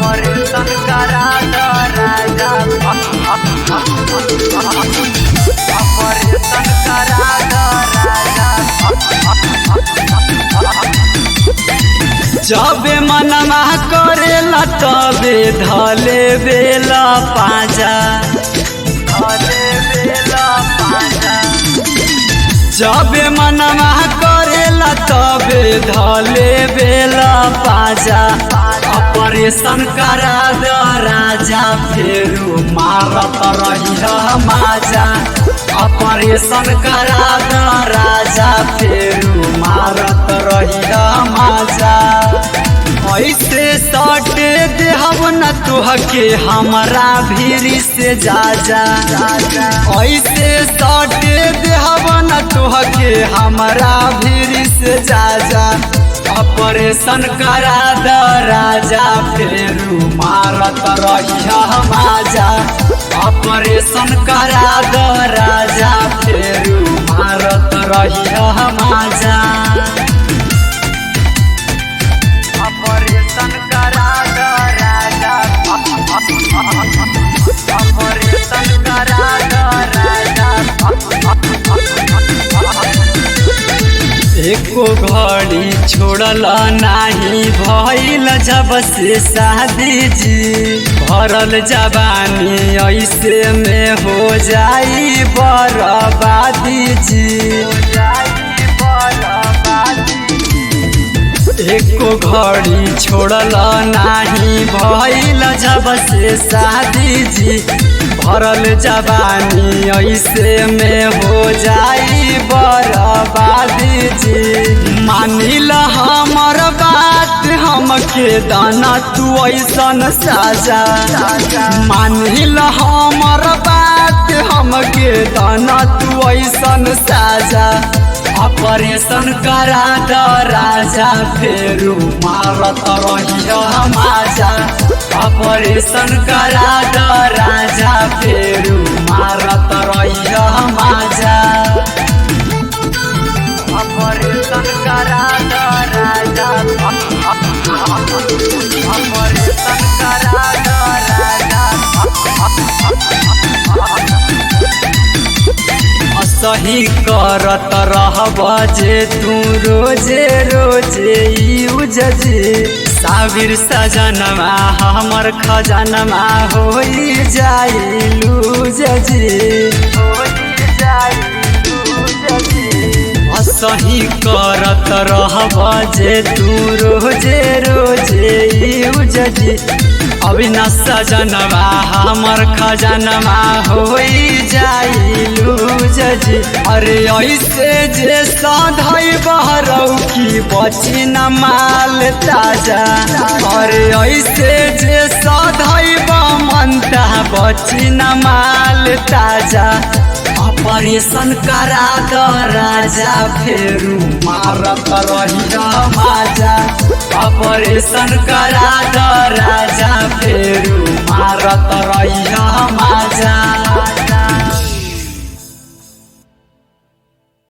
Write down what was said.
Operation करा दो राजा, operation करा दो राजा। जबे मनमा करेला तबे धले बेला पाजा, धले बेला पाजा। जबे मनमा करेला तबे धले बेला पाजा। ऑपरेशन करा दो राजा फेरू मारत रही माजा। ऑपरेशन करा दो राजा फेरू मारत रही माजा। ऐसे सटे देहब न तुहके हमरा भीरी से जा जा। ऐसे सटे देहब न तुहके हमरा भीरी से जा जा। ऑपरेशन करा दो राजा फेरू मारत रही माजा। ऑपरेशन करा दो राजा फेरू मारत रही माजा। ऑपरेशन करा दो राजा, ऑपरेशन करा दो राजा। एको घड़ी छोड़ल नाही भइल जब से शादी जी। भरल जवानी ऐसे में हो जाई बर्बादी जी। एको घड़ी छोड़ल नाही भइल जब से शादी जी। भरल जवानी ऐसे में हो जाई बर्बादी जी। मानिल हमर बात हमके दाना तू ऐसन साजा। मानिल हमर बात हमके दाना तू ऐसन साजा। ऑपरेशन करा दो राजा फेरू मारत रही माजा। ऑपरेशन करा दो राजा फेरू मारत रही माजा। ऑपरेशन करा दो राजा, ऑपरेशन करा दो राजा। सही करत रहब जे तू रोजे रोजे यूज जी। साबिर सजनमा हमर खजनमा होई जाई लूज जी। सही करत रहब जे तू रोजे रोजे यूज जी। अविनाश सजनवा हमर खजनवा होई जाई लूज जी। अरे ऐसे जे साधई बहरौ की बची न माल ताजा। अरे ऐसे जे साधई बमनता बची न माल ताजा। ऑपरेशन करा दो राजा फेरू मारत रही माजा। ऑपरेशन करा दो राजा फेरू मारत रही माजा।